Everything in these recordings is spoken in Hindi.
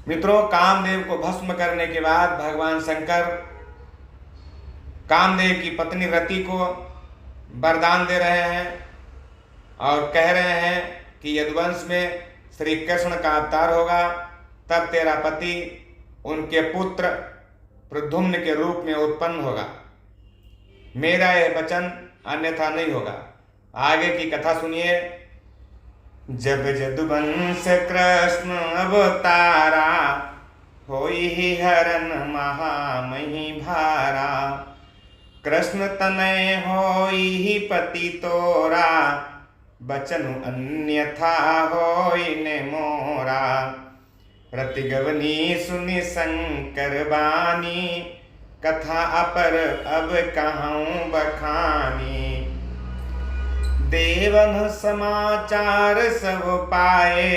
मित्रों, कामदेव को भस्म करने के बाद भगवान शंकर कामदेव की पत्नी रति को वरदान दे रहे हैं और कह रहे हैं कि यदुवंश में श्री कृष्ण का अवतार होगा, तब तेरा पति उनके पुत्र प्रद्युम्न के रूप में उत्पन्न होगा। मेरा यह वचन अन्यथा नहीं होगा। आगे की कथा सुनिए। जब यदुवंश कृष्ण अवतारा, होई ही हरन महामही भारा। कृष्ण तनय होई ही पति तोरा, बचनु अन्यथा होई ने मोरा। रति गवनी सुनि शंकर बानी, कथा अपर अब कहूँ बखानी। देवन समाचार सब पाए,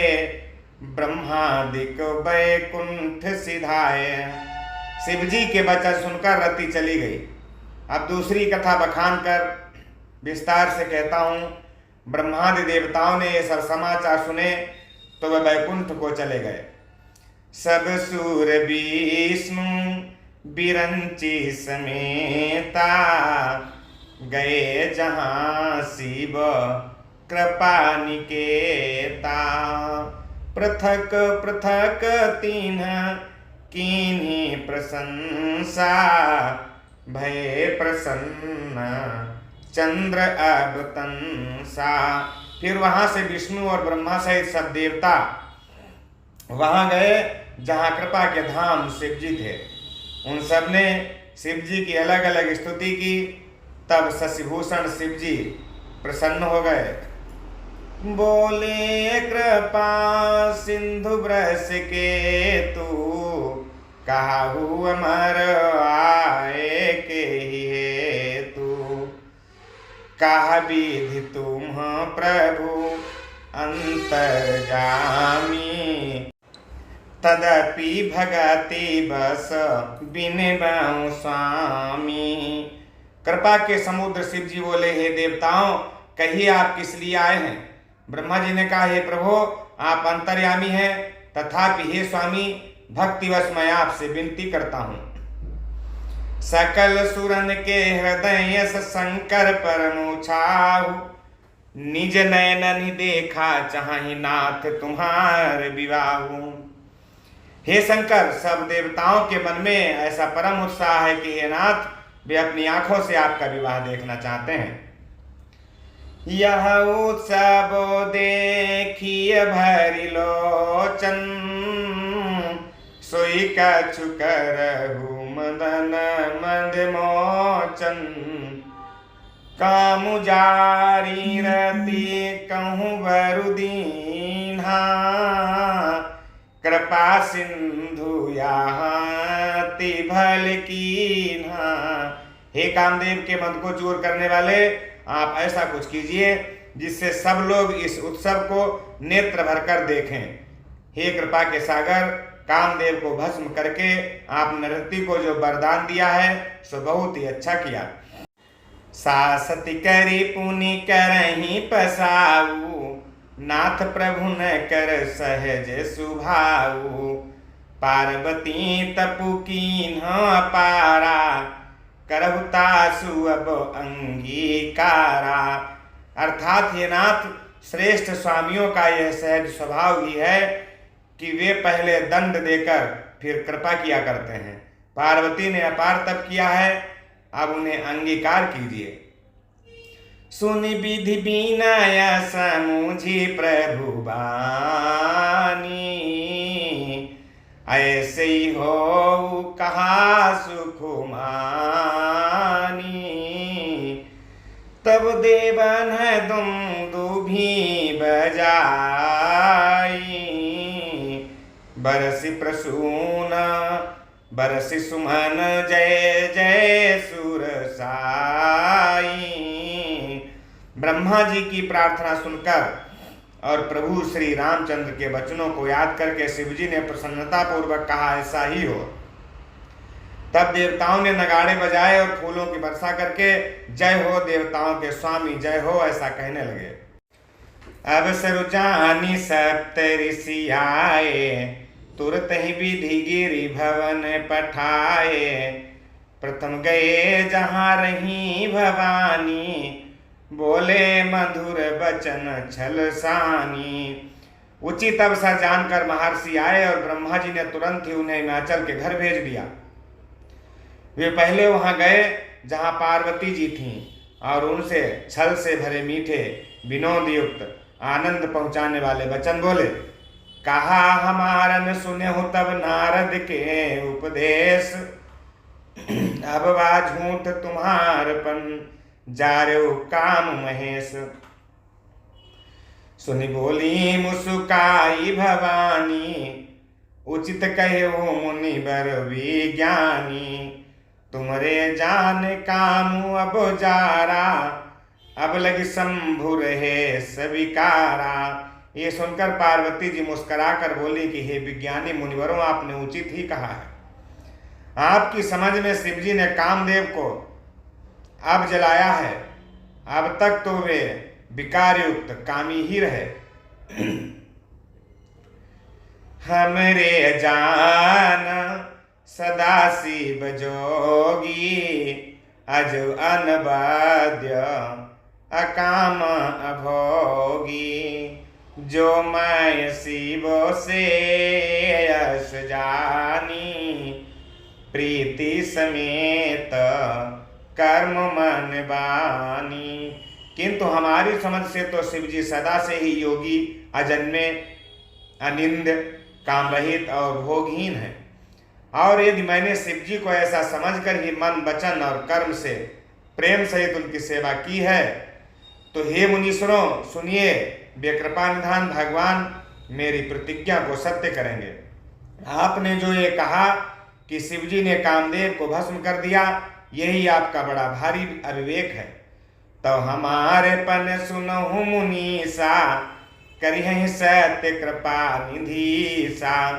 ब्रह्मादिक बैकुंठ सिधाए। शिव जी के वचन सुनकर रति चली गई। अब दूसरी कथा बखान कर विस्तार से कहता हूँ। ब्रह्मादि देवताओं ने ये सब समाचार सुने तो वह बैकुंठ को चले गए। सब सूर विष्णु बिरंची समेता, गए जहाँ शिव कृपा निकेता। पृथक पृथक तीन कीन्ही प्रशंसा, भय प्रसन्न चंद्र अब तंसा। फिर वहां से विष्णु और ब्रह्मा सहित सब देवता वहां गए जहां कृपा के धाम शिव जी थे। उन सब ने शिव जी की अलग अलग स्तुति की। तब शशिभूषण शिव जी प्रसन्न हो गए। बोले कृपा सिंधु ब्रस के तू, काहू अमर आए के हेतु। कहा विधि तुम प्रभु अंतर्जामी, तदपि भगति बस बिन बाऊ स्वामी। कृपा के समुद्र शिव जी बोले, हे देवताओं, कहिए आप किस लिए आए हैं। ब्रह्मा जी ने कहा, हे प्रभु, आप अंतर्यामी हैं, तथापि हे स्वामी, भक्तिवश मैं आपसे विनती करता हूँ। सकल सुरन के हृदय शंकर परमु छाहु, निज नयन ही देखा चाहि नाथ तुम्हार विवाहु। हे शंकर, सब देवताओं के मन में ऐसा परम उत्साह है कि हे नाथ, वे अपनी आंखों से आपका विवाह देखना चाहते हैं। यह उत्सव देखिए भरि लोचन, सोई कछु करहु मदन मद मोचन। कामु जारी रति कहूँ बरु दीन्हा, कृपा सिंधु यहाँ ति भल कीन्हा। हे कामदेव के मन को चूर करने वाले, आप ऐसा कुछ कीजिए जिससे सब लोग इस उत्सव को नेत्र भरकर देखें। हे कृपा के सागर, कामदेव को भस्म करके आपने रति को जो वरदान दिया है सो बहुत ही अच्छा किया। सासति करी पुनि करही पसाऊ, नाथ प्रभु न कर सहज सुभाऊ। पार्वती तपु कीन्ह अपारा, करहु तासु अब अंगीकारा। अर्थात हे नाथ, श्रेष्ठ स्वामियों का यह सहज स्वभाव ही है कि वे पहले दंड देकर फिर कृपा किया करते हैं। पार्वती ने अपार तप किया है, अब उन्हें अंगीकार कीजिए। सुनि विधि बीनाय समूझी प्रभु बानी, ऐसे ही हो कहा सुख मानी। तब देवन तुम दुभी बजाई, बरसी प्रसून बरसी सुमन जय जय सुर साई। ब्रह्मा जी की प्रार्थना सुनकर और प्रभु श्री रामचंद्र के वचनों को याद करके शिव जी ने प्रसन्नता पूर्वक कहा, ऐसा ही हो। तब देवताओं ने नगाड़े बजाए और फूलों की वर्षा करके जय हो देवताओं के स्वामी जय हो ऐसा कहने लगे। अब सरुजानी सप्त ऋषि आए, तुरत ही विधि गिरि भवन पठाए। प्रथम गए जहाँ रही भवानी, बोले मधुर बचन छल सानी। उचित अवसर जानकर महर्षि आए और ब्रह्मा जी ने तुरंत ही उन्हें हिमाचल के घर भेज दिया। वे पहले वहां गए जहां पार्वती जी थीं और उनसे छल से भरे मीठे विनोद युक्त आनंद पहुंचाने वाले वचन बोले। कहा हमारन सुने हो तब नारद के उपदेश, अब वा झूठ तुम्हारपन जारो काम महेश। सुनि बोली मुस्काई भवानी, उचित कहे हो मुनि बर विज्ञानी। तुमरे जान काम अब जारा, अब लगी शंभु रहे सविकारा। ये सुनकर पार्वती जी मुस्कुराकर बोली कि हे विज्ञानी मुनिवरों, आपने उचित ही कहा है। आपकी समझ में शिव जी ने कामदेव को अब जलाया है, अब तक तो वे विकार युक्त कामी ही रहे। हमरे जान सदा शिव जोगी, अजो अनबाद्य अकाम अभोगी। जो मैं शिव से यश जानी, प्रीति समेत कर्म मन बानी। किंतु हमारी समझ से तो शिव जी सदा से ही योगी, अजन्मे, अनिंद, कामरहित और भोगहीन है। और यदि मैंने शिव जी को ऐसा समझकर ही मन, वचन और कर्म से प्रेम सहित उनकी सेवा की है, तो हे मुनीश्वरों सुनिए, वे कृपा निधान भगवान मेरी प्रतिज्ञा को सत्य करेंगे। आपने जो ये कहा कि शिव जी ने कामदेव को भस्म कर दिया, यही आपका बड़ा भारी अविवेक है। तो हमारे पन सुनहु मुनीसा, करिह सत्य कृपा निधि सा।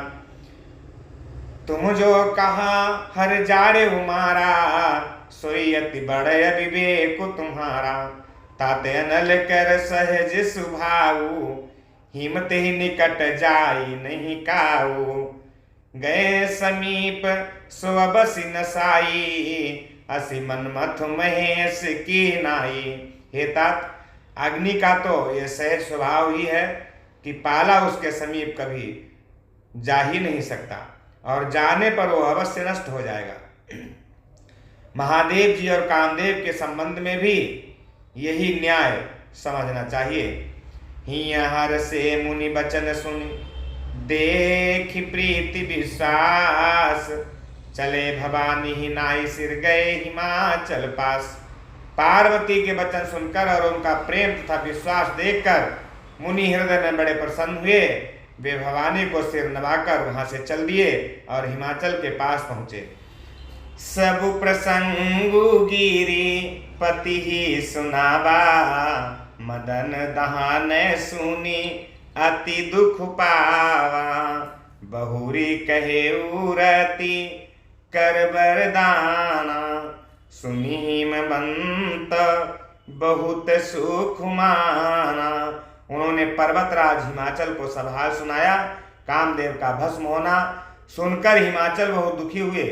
तुम जो कहा हर जाड़े उमारा, सोई अति बड़े विवेक तुम्हारा। ताते अनल कर सहज सुभाऊ, हिमत ही निकट जाई नहीं काऊ। गए समीप सो बसी नसाई, असी मनमथ महेश की नाई। हे तात, अग्नि का तो यह सहज स्वभाव ही है कि पाला उसके समीप कभी जा ही नहीं सकता, और जाने पर वो अवश्य नष्ट हो जाएगा। महादेव जी और कामदेव के संबंध में भी यही न्याय समझना चाहिए। हियार से मुनि बचन सुन, देख प्रीति विश्वास। चले भवानी ही नाई सिर गए हिमाचल पास। पार्वती के वचन सुनकर और उनका प्रेम तथा विश्वास देखकर मुनि हृदय में बड़े प्रसन्न हुए। वे भवानी को सिर नवाकर वहां से चल दिए और हिमाचल के पास पहुंचे। सब प्रसंगु गिरी पति ही सुनावा, मदन दहान सुनी अति दुख पावा। बहुरी कहे उरती कर बरदाना, सुनी में बंत बहुत सुख माना। उन्होंने पर्वतराज हिमाचल को सब हाल सुनाया। कामदेव का भस्म होना सुनकर हिमाचल बहुत दुखी हुए।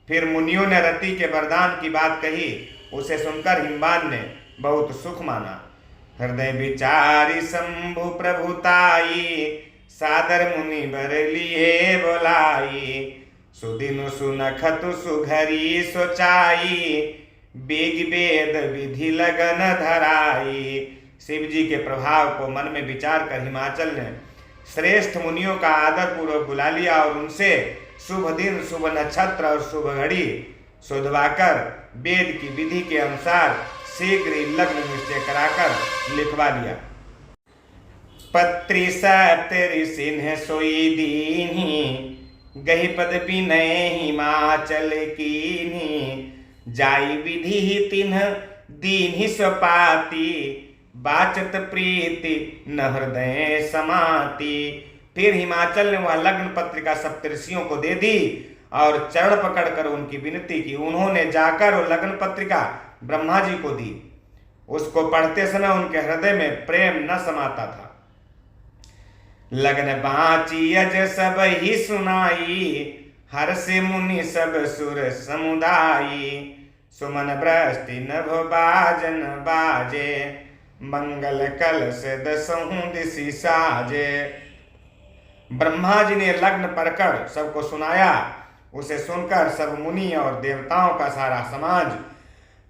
फिर मुनियों ने रति के वरदान की बात कही, उसे सुनकर हिमवान ने बहुत सुख माना। हृदय विचारी शंभु प्रभुताई, सादर मुनि बर लिए बोलाई। सुदिन सुनखतु सुघरी सोचाई, बेग वेद विधि लगन धराई। शिव जी के प्रभाव को मन में विचार कर हिमाचल ने श्रेष्ठ मुनियों का आदर पूर्वक बुला लिया और उनसे शुभ दिन, शुभ नक्षत्र और शुभ घड़ी शोधवाकर वेद की विधि के अनुसार शीघ्र ही लग्न निश्चय कराकर लिखवा लिया। पत्री सप्तरि सिन्ह सोई दीन्ही, गही पद विनय हिमाचल कीन्ही। जाई विधि ही तिन्ह दीन्ही स्वपाति, बाचत प्रीति न हृदय समाति। फिर हिमाचल ने वह लग्न पत्रिका सप्तऋषियों को दे दी और चरण पकड़कर उनकी विनती की। उन्होंने जाकर वो लग्न पत्रिका ब्रह्मा जी को दी। उसको पढ़ते समय उनके हृदय में प्रेम न समाता था। लगन बाची अज सब ही सुनाई, हर से मुनि सब सुर समुदायी। सुमन बृष्टि नभ बाजन बाजे, मंगल कलश दसहु दिशि साजे। ब्रह्मा जी ने लग्न परकर सबको सुनाया। उसे सुनकर सब मुनि और देवताओं का सारा समाज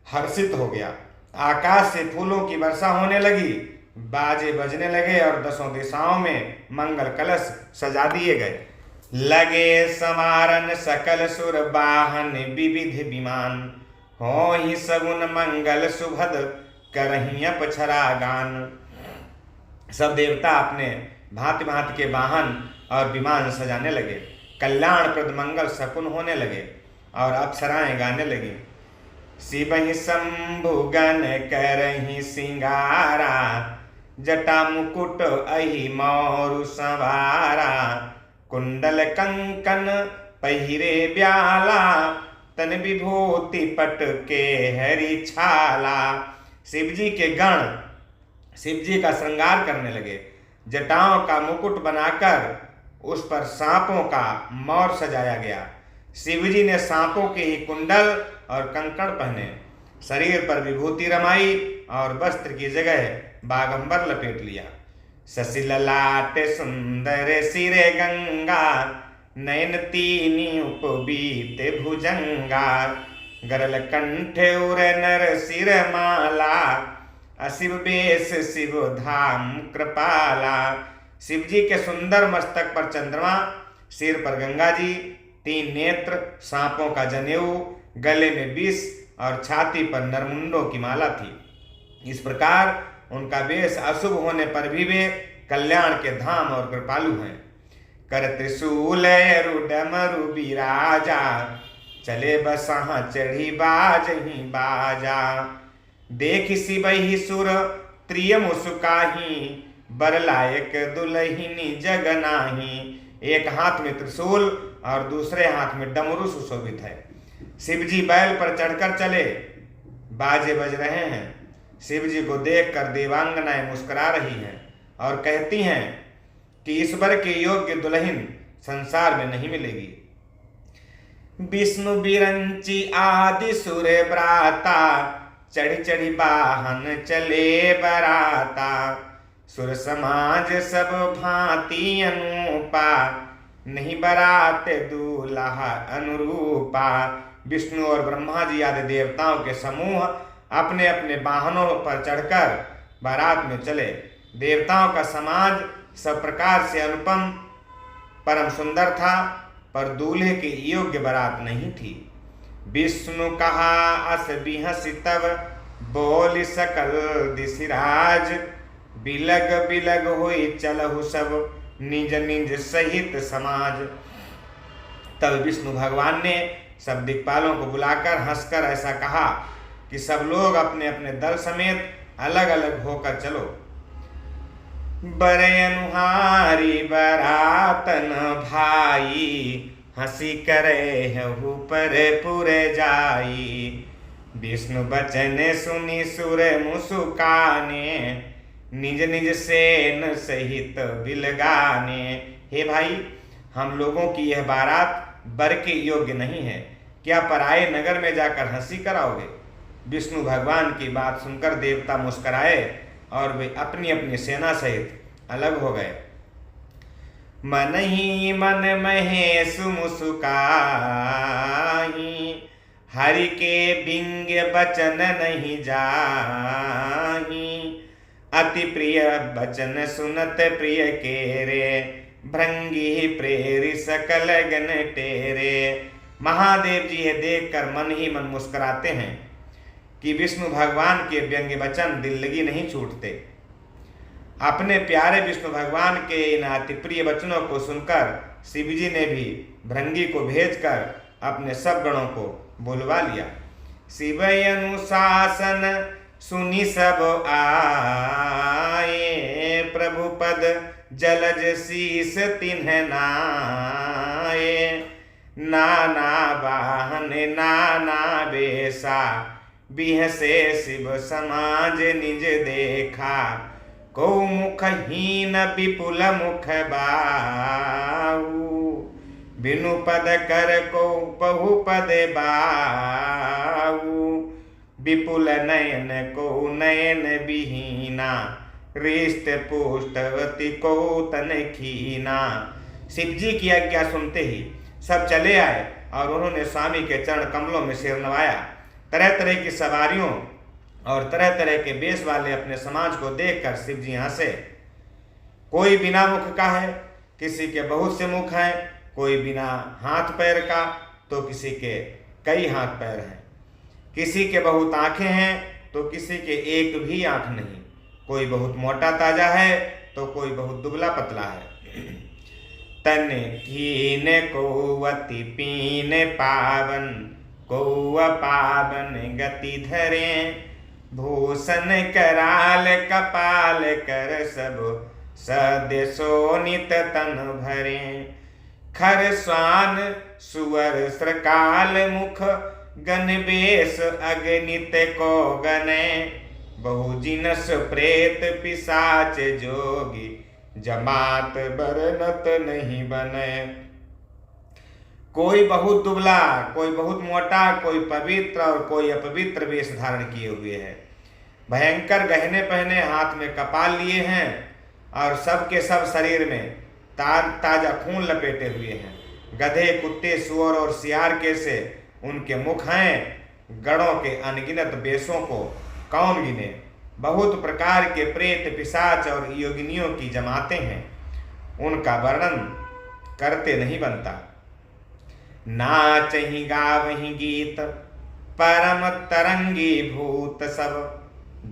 हर्षित हो गया। आकाश से फूलों की वर्षा होने लगी, बाजे बजने लगे और दसों दिशाओं में मंगल कलश सजा दिए गए। लगे समारन सकल सुर बाहन विविध विमान, हो ही सगुन मंगल सुभद करही अपछरा गान। सब देवता अपने भांति भांति के वाहन और विमान सजाने लगे, कल्याणप्रद मंगल शकुन होने लगे और अप्सराएं गाने लगी। शिवहि शंभु गण करहि सिंगारा, जटा मुकुट अहि मौरु संवारा। कुंडल कंकन पहिरे ब्याला, तन विभूति पट के हरि छाला। शिवजी के गण शिवजी का श्रृंगार करने लगे। जटाओं का मुकुट बनाकर उस पर सांपों का मौर सजाया गया। शिवजी ने सांपों के ही कुंडल और कंकड़ पहने, शरीर पर विभूति रमाई और वस्त्र की जगह बागंबर लपेट लिया। शशि ललाट सुंदर सिरे गंगा, नयन तीनी उपबीत भुजंगा। गरल कंठ उर नर सिर माला, अशिव बेश शिव धाम कृपाला। शिवजी के सुंदर मस्तक पर चंद्रमा, सिर पर गंगा जी, 3 नेत्र, सांपों का जनेऊ, गले में विष और छाती पर नरमुंडों की माला थी। इस प्रकार उनका वेश अशुभ होने पर भी वे कल्याण के धाम और कृपालु हैं। कर त्रिशूल डमरु बिराजा, चले बसहा चढ़ी बाजही बाजा। देख शिवहि सुर त्रिय मुसुकाही, बर लायक दुलहिनी जगनाही। एक हाथ में त्रिशूल और दूसरे हाथ में डमरू सुशोभित है। शिवजी बैल पर चढ़कर चले, बाजे बज रहे हैं। शिवजी को देखकर देवांगनाएं मुस्कुरा रही हैं और कहती हैं कि ईश्वर के योग्य दुल्हन संसार में नहीं मिलेगी। विष्णु बिरंची आदि सुर ब्राता, चढ़ी चढ़ी वाहन चले बराता। सुर समाज सब भांति अनुपा, नहीं बरात दूल्हा अनुरूपा। विष्णु और ब्रह्मा जी आदि देवताओं के समूह अपने अपने वाहनों पर चढ़कर बारात में चले। देवताओं का समाज सब प्रकार से अनुपम परम सुंदर था, पर दूल्हे के योग्य बारात नहीं थी। विष्णु कहा अस बिहसी तब, बोल सकल दिशिराज। बिलग बिलग हुई चलहु सब, निज निज सहित समाज। तब विष्णु भगवान ने सब दिक्पालों को बुलाकर हंसकर ऐसा कहा कि सब लोग अपने अपने दल समेत अलग अलग होकर चलो। बरे अनुहारी बरातन भाई, हंसी करे हहु पर पुरे जाई। विष्णु बचन सुनी सुर मुसुकाने, निज निज सेन सहित बिलगाने। हे भाई, हम लोगों की यह बारात बर के योग्य नहीं है, क्या पराये नगर में जाकर हंसी कराओगे? विष्णु भगवान की बात सुनकर देवता मुस्कराए और वे अपनी अपनी सेना सहित अलग हो गए। मन ही मन महेश मुस्काई, हरि के बिंग बचन नहीं जाही। अति प्रिय बचन सुनत प्रिय केरे, भृंगी प्रेरि सकल गण टेरे। महादेव जी ये देखकर मन ही मन मुस्कुराते हैं कि विष्णु भगवान के व्यंग्य वचन दिल लगी नहीं छूटते। अपने प्यारे विष्णु भगवान के इन अति प्रिय वचनों को सुनकर शिवजी ने भी भृंगी को भेजकर अपने सब गणों को बुलवा लिया। शिव अनुशासन सुनी सब आए, प्रभु पद जलज शीस तिन्ह नाए। नाना वाहन नाना बेसा, बिहसे शिव समाज निज देखा। को मुखहीन विपुल मुख बाहु, बिनु पद कर को बहुपद बाहु, विपुल नयन को नयन विहीना, हृष्ट पुष्टवती को तन खीना। शिव जी की आज्ञा सुनते ही सब चले आए और उन्होंने स्वामी के चरण कमलों में सिर नवाया। तरह तरह की सवारियों और तरह तरह के वेश वाले अपने समाज को देखकर शिव जी हंसे। कोई बिना मुख का है, किसी के बहुत से मुख हैं, कोई बिना हाथ पैर का तो किसी के कई हाथ पैर हैं, किसी के बहुत आंखें हैं तो किसी के एक भी आंख नहीं, कोई बहुत मोटा ताजा है तो कोई बहुत दुबला पतला है। तन कीन को अति पीन पावन, को पावन गति धरे, भूषण कराल कपाल कर सब सद्य सोनित तन भरे। खर स्वान सुअर श्रकाल मुख, गण बेश अगणित को गणे, बहु जिनस प्रेत पिशाच जोगी, जमात बरनत नहीं बने। कोई बहुत दुबला, कोई बहुत मोटा, कोई पवित्र और कोई अपवित्र वेश धारण किए हुए है। भयंकर गहने पहने, हाथ में कपाल लिए हैं और सबके सब शरीर में ताजा खून लपेटे हुए हैं। गधे, कुत्ते, सुअर और सियार के से उनके मुख हैं। गणों के अनगिनत वेशों को कौन गिने। बहुत प्रकार के प्रेत, पिशाच और योगिनियों की जमातें हैं, उनका वर्णन करते नहीं बनता। नाचहि गावहि गीत, परम तरंगी भूत सब,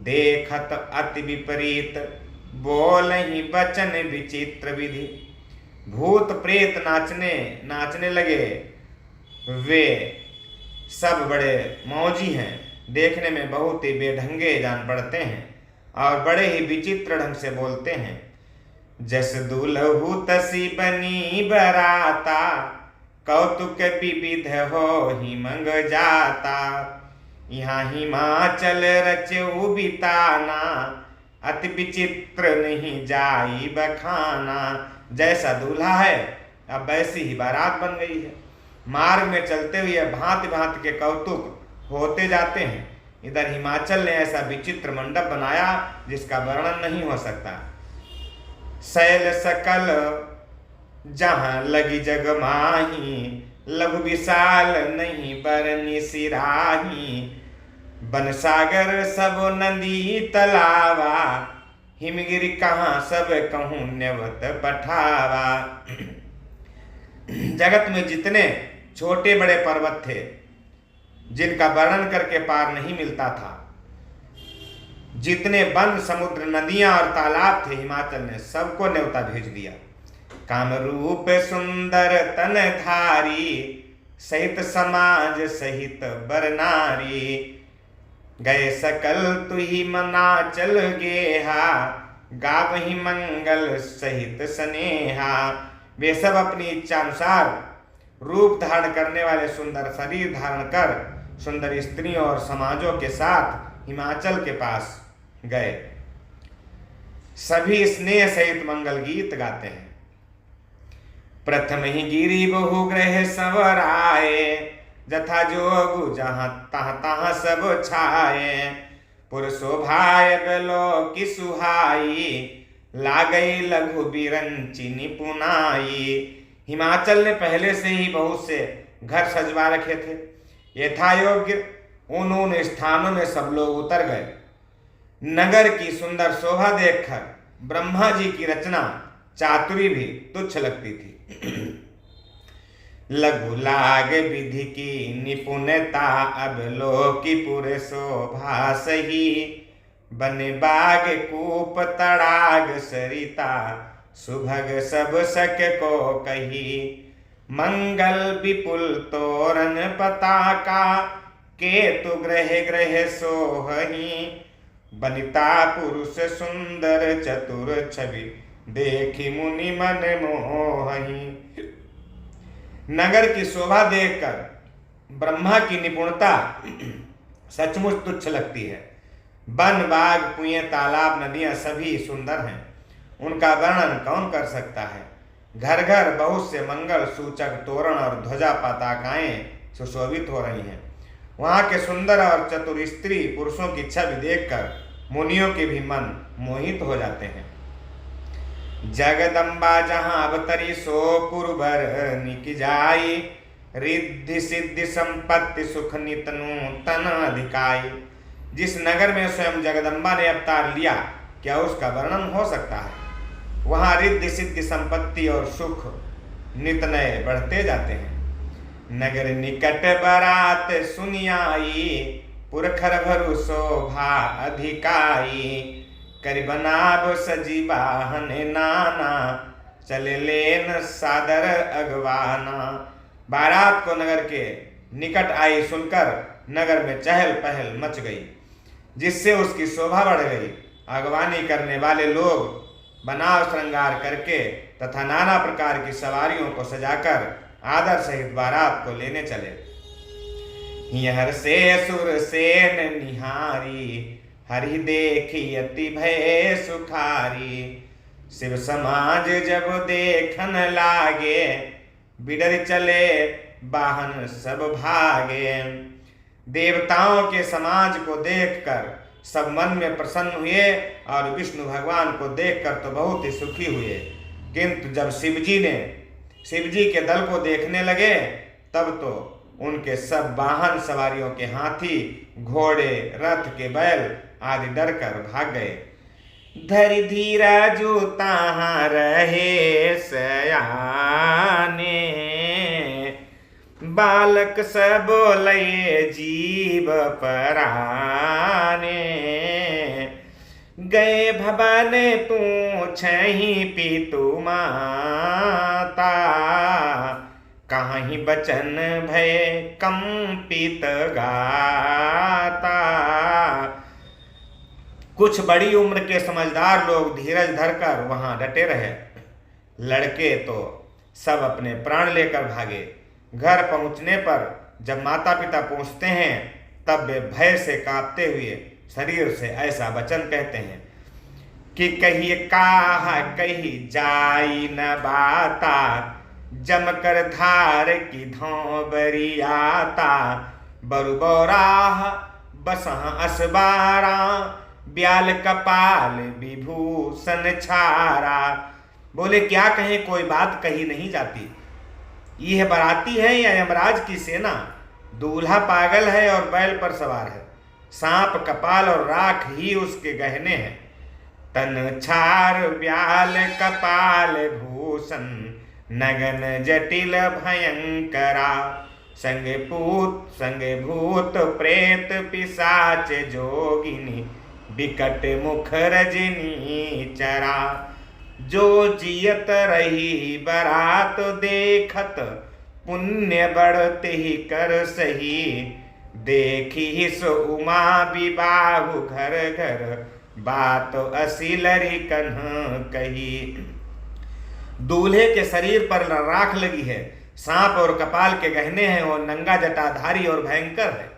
देखत अति विपरीत, बोलहि वचन विचित्र विधि। भूत प्रेत नाचने लगे, वे सब बड़े मौजी हैं, देखने में बहुत ही बेढंगे जान पड़ते हैं और बड़े ही विचित्र ढंग से बोलते हैं। जस दुलहु तसी बनी बराता, कौतुक विविध हो ही मंग जाता। यहाँ हिमाचल रचऊ बिताना, अति विचित्र नहीं जाई बखाना। जैसा दूल्हा है अब वैसी ही बारात बन गई है। मार्ग में चलते हुए भांति भांति के कौतुक होते जाते हैं। इधर हिमाचल ने ऐसा विचित्र मंडप बनाया जिसका वर्णन नहीं हो सकता। शैल सकल जहां लगी जग माही, लघु विशाल नहीं बरनी सिराही। बन सागर सब नदी तलावा, हिमगिरी कहाँ सब कहूँ न्यवत पठावा। जगत में जितने छोटे बड़े पर्वत थे जिनका वर्णन करके पार नहीं मिलता था, जितने वन, समुद्र, नदियां और तालाब थे, हिमाचल ने सबको न्योता भेज दिया। कामरूप सुंदर तन धारी, सहित समाज सहित बर नारी। गए सकल तुही मना चल गेहा, गावहि मंगल सहित स्नेहा। वे सब अपनी इच्छा अनुसार रूप धारण करने वाले सुंदर शरीर धारण कर सुंदर स्त्रियों और समाजों के साथ हिमाचल के पास गए। सभी स्नेह सहित मंगल गीत गाते हैं। प्रथम ही गिरी बहु ग्रह संवराए, जथा जोगु जहाँ तहाँ तहाँ सब छाए। पुरशोभाय गलो की सुहाई, लागई लघु बिरंची निपुनाई। हिमाचल ने पहले से ही बहुत से घर सजवा रखे थे। यथायोग्य उन स्थानों में सब लोग उतर गए। नगर की सुंदर शोभा देखकर ब्रह्मा जी की रचना चातुरी भी तुच्छ लगती थी। लघु लाग विधि की निपुणता, अब लोकी पुर शोभा सही। बन बाग कूप तड़ाग सरिता, सुभग सब सक को कही। मंगल विपुल तोरण पताका, केतु ग्रह ग्रह सोहही। बनिता पुरुष सुंदर चतुर छवि, देखी मुनि मन मोहही। नगर की शोभा देखकर ब्रह्मा की निपुणता सचमुच तुच्छ लगती है। वन बाग कुएं तालाब नदियां सभी सुंदर हैं, उनका वर्णन कौन कर सकता है। घर घर बहुत से मंगल सूचक तोरण और ध्वजा पताकाएं सुशोभित हो रही हैं। वहां के सुंदर और चतुर स्त्री पुरुषों की छवि देखकर मुनियों के भी मन मोहित हो जाते हैं। जगदम्बा जहां अवतरी सो पुरबर निक जाई, रिद्धि सिद्धि संपत्ति सुख नित नूतन अधिकाई। जिस नगर में स्वयं जगदम्बा ने अवतार लिया, क्या उसका वर्णन हो सकता है। वहां रिद्धि सिद्धि संपत्ति और सुख नित नए बढ़ते जाते हैं। नगर निकट बरात सुनियाई, पुरखर भरु शोभा अधिकाई। करिबनाब सजी बाहन नाना, चले लेन सादर अगवाना। बारात को नगर के निकट आई सुनकर नगर में चहल पहल मच गई, जिससे उसकी शोभा बढ़ गई। अगवानी करने वाले लोग बनाव श्रृंगार करके तथा नाना प्रकार की सवारियों को सजाकर आदर सहित बारात को लेने चले। हियर से सुर सेन निहारी, हरि देखी अति भय सुखारी। शिव समाज जब देखन लागे, बिडर चले बाहन सब भागे। देवताओं के समाज को देखकर सब मन में प्रसन्न हुए और विष्णु भगवान को देखकर तो बहुत ही सुखी हुए। किंतु जब शिवजी के दल को देखने लगे, तब तो उनके सब वाहन सवारियों के हाथी घोड़े रथ के बैल आदि डरकर भाग गए। धरि धीरा जो ताहाँ रहे सयाने, बालक सब बोले जीव पराने। गए भवन पूछहि पितु माता, काहि बचन भय कंपित गाता। कुछ बड़ी उम्र के समझदार लोग धीरज धरकर वहां डटे रहे। लड़के तो सब अपने प्राण लेकर भागे। घर पहुंचने पर जब माता पिता पहुंचते हैं, तब वे भय से कांपते हुए शरीर से ऐसा वचन कहते हैं कि कहिए काहा कही जाई न बाता। जमकर धार की धौबरी आता, बरु बौराह बसह असबारा। ब्याल कपाल विभूषण छारा। बोले क्या कहें, कोई बात कही नहीं जाती। यह बराती है या यमराज की सेना। दूल्हा पागल है और बैल पर सवार है। सांप कपाल और राख ही उसके गहने हैं। तन छार ब्याल कपाल भूषण, नगन जटिल भयंकरा। संगे भूत प्रेत पिशाच जोगिनी, विकट मुख रजनी चरा। जो जियत रही बरात देखत, पुण्य बढ़ते ही कर सही। देखी सो उमा विबाहु घर घर, बात असिलरी कन्ह कही। दूल्हे के शरीर पर राख लगी है, सांप और कपाल के गहने हैं और नंगा जटाधारी और भयंकर है।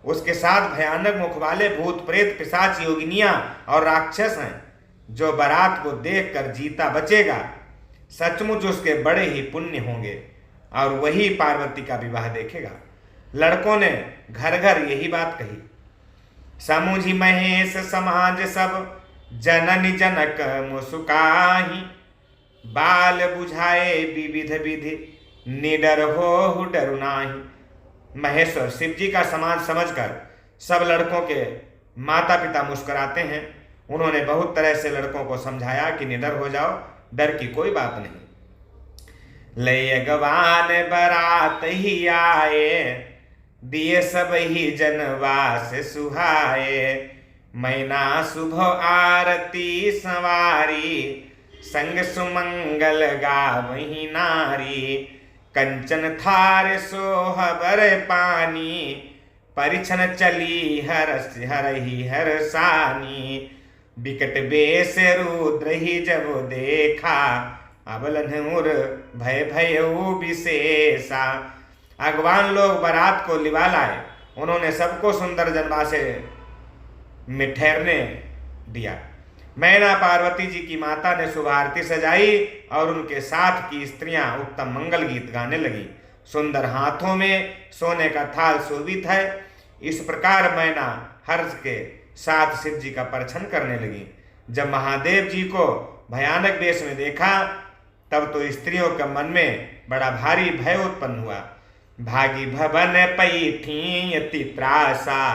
उसके साथ भयानक मुख वाले भूत प्रेत पिशाच योगिनियां और राक्षस हैं। जो बारात को देखकर जीता बचेगा, सचमुच उसके बड़े ही पुण्य होंगे और वही पार्वती का विवाह देखेगा। लड़कों ने घर घर यही बात कही। समुझी महेश समाज सब, जननी जनक मुस्काही। बाल बुझाए विविध विधि, निडर हो डरु नाही। महेश्वर शिव जी का समाज समझकर सब लड़कों के माता पिता मुस्कुराते हैं। उन्होंने बहुत तरह से लड़कों को समझाया कि निडर हो जाओ, डर की कोई बात नहीं। ले अगवान बरात ही आए, दिए सब ही जनवास सुहाए। मैना शुभ आरती संवारी, संग सुमंगल गावही नारी। कंचन थार सोहबर पानी, परिछन चली हरही हरसानी। विकट बेस रुद्र ही जब देखा, अबलन उर भय भयऊ विशेषा। अगवान लोग बारात को लिवा लाए। उन्होंने सबको सुंदर जनवा से में ठहरने दिया। मैना पार्वती जी की माता ने शुभ आरती सजाई और उनके साथ की स्त्रियां उत्तम मंगल गीत गाने लगी। सुंदर हाथों में सोने का थाल शोभित है। इस प्रकार मैना हर्ष के साथ शिव जी का परछन करने लगी। जब महादेव जी को भयानक वेश में देखा तब तो स्त्रियों के मन में बड़ा भारी भय उत्पन्न हुआ। भागी भवन पैठी अति त्रासा,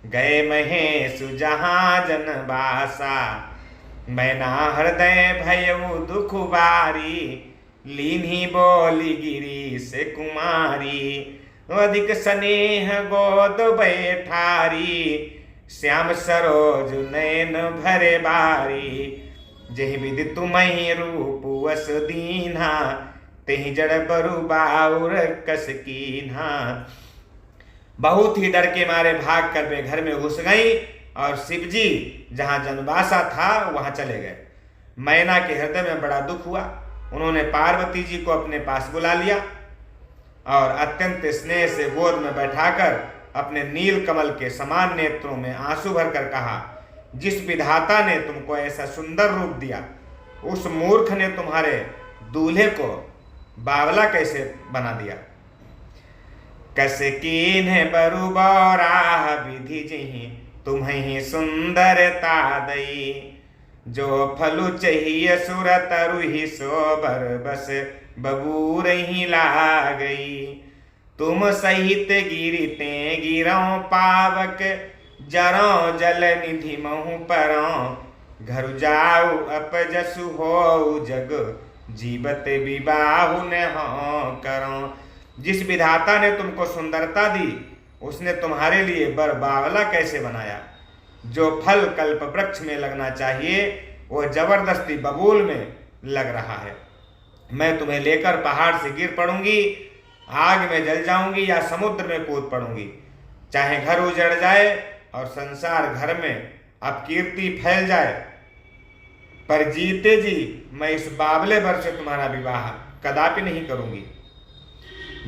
गए महेश जहां जनबासा। मैना हृदय भयउ दुख बारी, लीन्ही बोली गिरी से कुमारी। अधिक स्नेह गोद बैठारी, श्याम सरोज नयन भरे बारी। जहि विधि तुम्हि रूप वस दीन्हा, तेहि जड़ बरु बाउर कस कीन्हा। बहुत ही डर के मारे भाग कर वे घर में घुस गई और शिव जी जहां जनवासा था वहां चले गए। मैना के हृदय में बड़ा दुख हुआ। उन्होंने पार्वती जी को अपने पास बुला लिया और अत्यंत स्नेह से गोद में बैठाकर अपने नील कमल के समान नेत्रों में आंसू भरकर कहा, जिस विधाता ने तुमको ऐसा सुंदर रूप दिया, उस मूर्ख ने तुम्हारे दूल्हे को बावला कैसे बना दिया। कस कीन्ह बरु बौराह विधि जिहि, तुम्हि सुंदरता दई। जो फलु चाहिए सुर तरुहि, सो बर बस बबूर ही ला गई। तुम सहित गिरते गिरौ पावक, जरो जल निधि महु परो। घर जाऊ अपजसु हो जग, जीवत विबाहु न हो करो। जिस विधाता ने तुमको सुंदरता दी, उसने तुम्हारे लिए बर बावला कैसे बनाया। जो फल कल्प वृक्ष में लगना चाहिए वह जबरदस्ती बबूल में लग रहा है। मैं तुम्हें लेकर पहाड़ से गिर पड़ूंगी, आग में जल जाऊंगी या समुद्र में कूद पड़ूंगी। चाहे घर उजड़ जाए और संसार घर में अपकीर्ति फैल जाए, पर जीते जी मैं इस बावले बर से तुम्हारा विवाह कदापि नहीं करूंगी।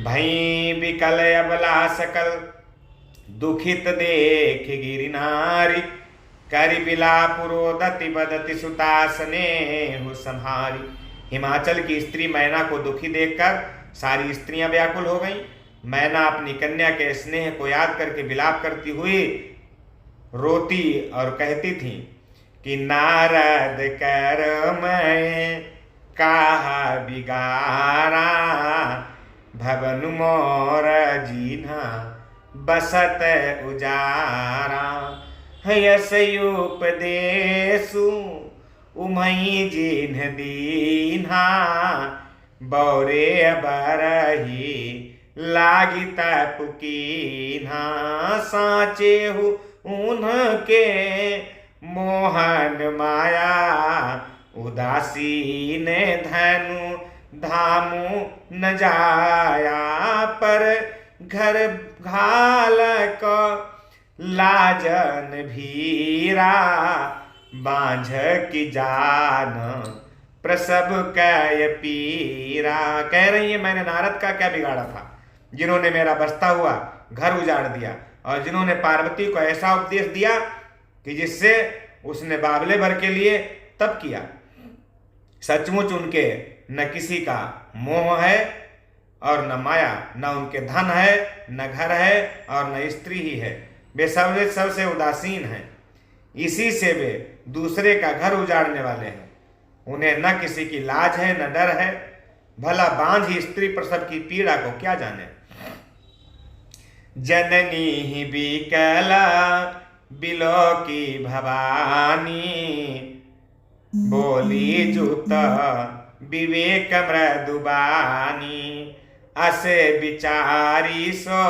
भई विकल अबला सकल, दुखित देख गिरि नारी। करि बिलापुरोदति बदति सुतासने हु संहारी। हिमाचल की स्त्री मैना को दुखी देखकर सारी स्त्रियां व्याकुल हो गईं। मैना अपनी कन्या के स्नेह को याद करके विलाप करती हुई रोती और कहती थी कि नारद कर मैं कहा बिगारा। भवन मोर जीना बसत उजारा। यस उपदेशु उमई जिन्ह दीन्हा। बौरे बरही लागित पुकीन्हा। साचे हु उनके मोहन माया। उदासीन धनु धामु न जाया। पर घर घाल को लाजन भीरा। बांझ की जान प्रसव कय पीरा। कह रही है मैंने नारद का क्या बिगाड़ा था, जिन्होंने मेरा बसता हुआ घर उजाड़ दिया और जिन्होंने पार्वती को ऐसा उपदेश दिया कि जिससे उसने बावले भर के लिए तप किया। सचमुच उनके न किसी का मोह है और न माया, न उनके धन है, न घर है और न स्त्री ही है। वे सबसे उदासीन हैं। इसी से वे दूसरे का घर उजाड़ने वाले हैं। उन्हें न किसी की लाज है न डर है। भला बांझ ही स्त्री प्रसव की पीड़ा को क्या जाने। जननी ही बिकला बिलो की भवानी। बोली जुत विवेक मृदुबानी। असे विचारी सो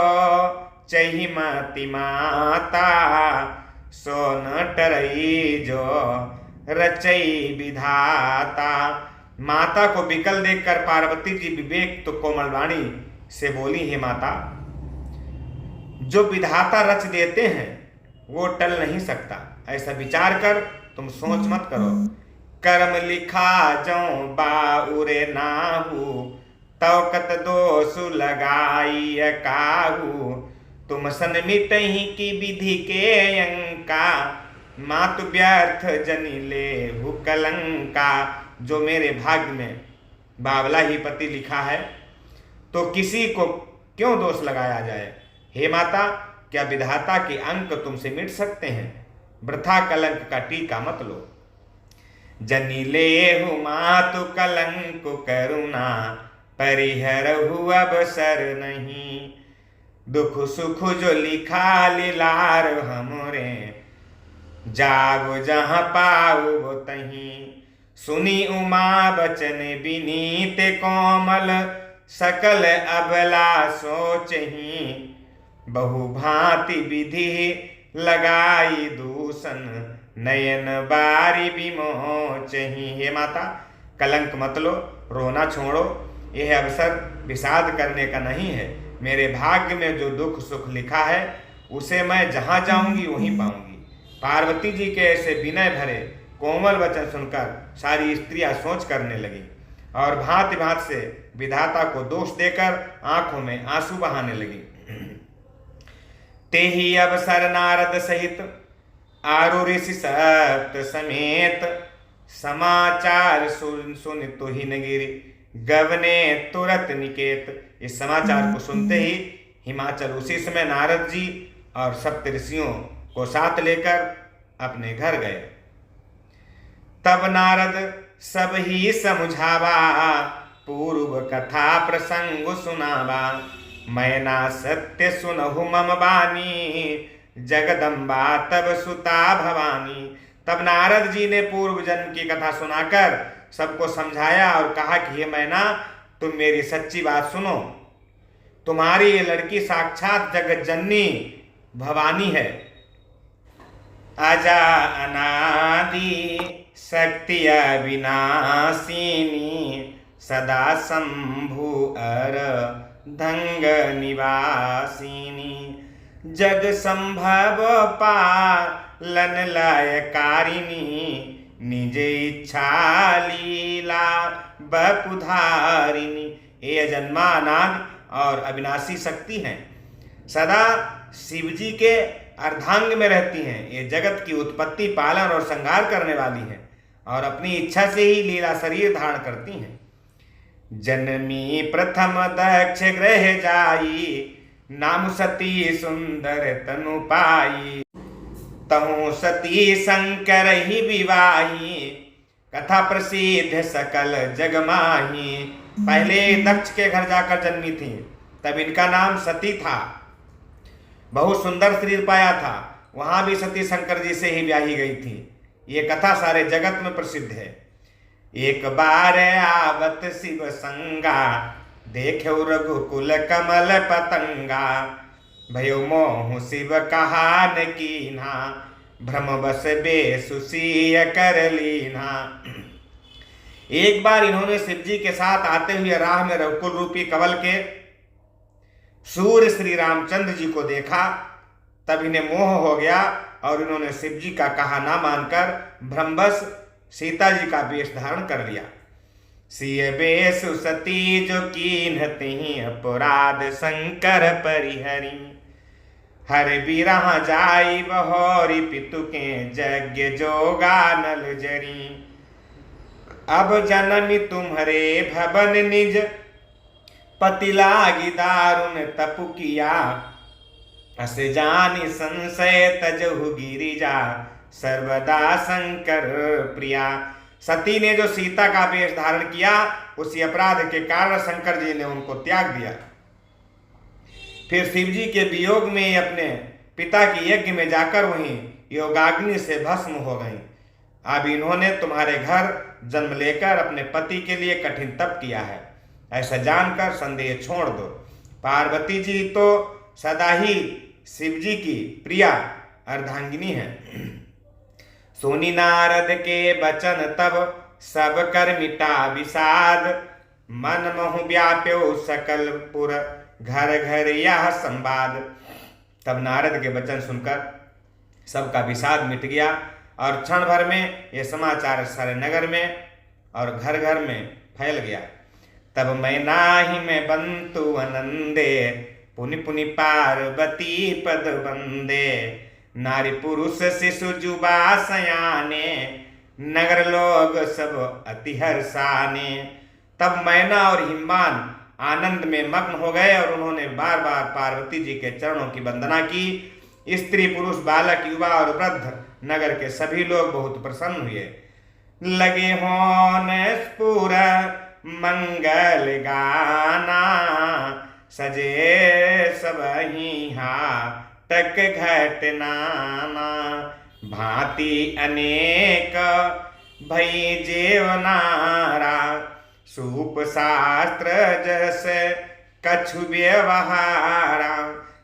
चहिमति माता। सो न टरई जो रचई विधाता। माता को विकल देखकर पार्वती जी विवेक तो कोमलवाणी से बोली, हे माता, जो विधाता रच देते हैं वो टल नहीं सकता। ऐसा विचार कर तुम सोच मत करो। कर्म लिखा जो बाउरे नाहू। तौकत दोषु लगाई काहू। तुम सन मिटही की विधि के अंका। मातु व्यर्थ जनी ले हु कलंका। जो मेरे भाग्य में बावला ही पति लिखा है तो किसी को क्यों दोष लगाया जाए। हे माता, क्या विधाता के अंक तुमसे मिट सकते हैं? वृथा कलंक का टीका मत लो। जनी लेहु मातु कलंक करुणा, परिहरहु अवसर नहीं। दुख सुख जो लिखा लीलार हमरे, जागो जहाँ पाऊ वो तहीं। सुनी उमा बचन विनीत कोमल, सकल अबला सोचहीं। बहु भांति विधि लगाई दूषण, नयन बारी विमोचहीं। हे माता, कलंक मत लो, रोना छोड़ो। यह अवसर विषाद करने का नहीं है। मेरे भाग्य में जो दुख सुख लिखा है उसे मैं जहाँ जाऊंगी वहीं पाऊंगी। पार्वती जी के ऐसे विनय भरे कोमल वचन सुनकर सारी स्त्रियां सोच करने लगी और भांति भांति से विधाता को दोष देकर आंखों में आंसू बहाने लगी। तेहि अवसर नारद सहित आरु ऋषि सप्त समेत, समाचार सुन तुहिन गिरि, गवने तुरत निकेत। इस समाचार को सुनते ही हिमाचल उसी समय नारद जी और सप्त ऋषियों को साथ लेकर अपने घर गए। तब नारद सब ही समझावा, पूर्व कथा प्रसंग सुनावा। मैना सत्य सुनहु मम बानी, जगदम्बा तब सुता भवानी। तब नारद जी ने पूर्व जन्म की कथा सुनाकर सबको समझाया और कहा कि हे मैना, तुम मेरी सच्ची बात सुनो। तुम्हारी ये लड़की साक्षात जगत जननी भवानी है। अजा अनादि शक्ति अविनाशिनी, सदा शंभु अर धंग निवासिनी। जग संभव पालन लयकारिणी, निज इच्छा लीला बपुधारिणी। ये अजन्मा अनाद और अविनाशी शक्ति हैं, सदा शिवजी के अर्धांग में रहती हैं। ये जगत की उत्पत्ति, पालन और संहार करने वाली हैं और अपनी इच्छा से ही लीला शरीर धारण करती हैं। जनमी प्रथम दक्ष ग्रह जाई, नाम सती सुंदर तनु पाई। तहु सती शंकर ही विवाही, कथा प्रसिद्ध सकल जग माही। पहले दक्ष के घर जाकर जन्मी थी, तब इनका नाम सती था। बहुत सुंदर शरीर पाया था। वहां भी सती शंकर जी से ही ब्याही गई थी। ये कथा सारे जगत में प्रसिद्ध है। एक बार आवत शिव संगा, देख्यो रघुकुल कमल पतंगा। भयो मोह शिव कहान कीन्हा, भ्रम बस बेसुसीय कर लीन्हा। एक बार इन्होंने शिव जी के साथ आते हुए राह में रघुकुल रूपी कमल के सूर्य श्री रामचंद्र जी को देखा। तब इन्हें मोह हो गया और इन्होंने शिव जी का कहा ना मानकर भ्रमवश सीता जी का वेश धारण कर लिया। सिय बेस सती जो कीन्हते ही, अपराध शंकर परिहरी। हर बिरहा जाई बहोरी, पितु के यज्ञ जोगा नल जरी। अब जनमी तुम्हारे भवन निज, पति लागी दारुण तपु किया। अस जानी संशय तजहु गिरिजा, सर्वदा शंकर प्रिया। सती ने जो सीता का वेश धारण किया, उसी अपराध के कारण शंकर जी ने उनको त्याग दिया। फिर शिव जी के वियोग में अपने पिता के यज्ञ में जाकर वहीं योगाग्नि से भस्म हो गईं। अब इन्होंने तुम्हारे घर जन्म लेकर अपने पति के लिए कठिन तप किया है, ऐसा जानकर संदेह छोड़ दो। पार्वती जी तो सदा ही शिव जी की प्रिया अर्धांगिनी है। सुनी नारद के बचन तब, सब कर मिटा विषाद। मन मोह व्याप्यो सकल पुर, घर घर यह संवाद। तब नारद के वचन सुनकर सबका विषाद मिट गया और क्षण भर में यह समाचार सारे नगर में और घर घर में फैल गया। तब मैं नाही में बंतु आनंदे, पुनि पुनि पार्वती पद बंदे। नारी पुरुष शिशु जुबा सयाने, नगर लोग सब अति हर्षाने। तब मैना और हिमवान आनंद में मग्न हो गए और उन्होंने बार बार पार्वती जी के चरणों की वंदना की। स्त्री पुरुष बालक युवा और वृद्ध नगर के सभी लोग बहुत प्रसन्न हुए। लगे होन स्फुर मंगल गाना, सजे सबहि हाटक घटनाना। भांति अनेक भई जेवनारा, सूप शास्त्र जस कछु व्यवहारा।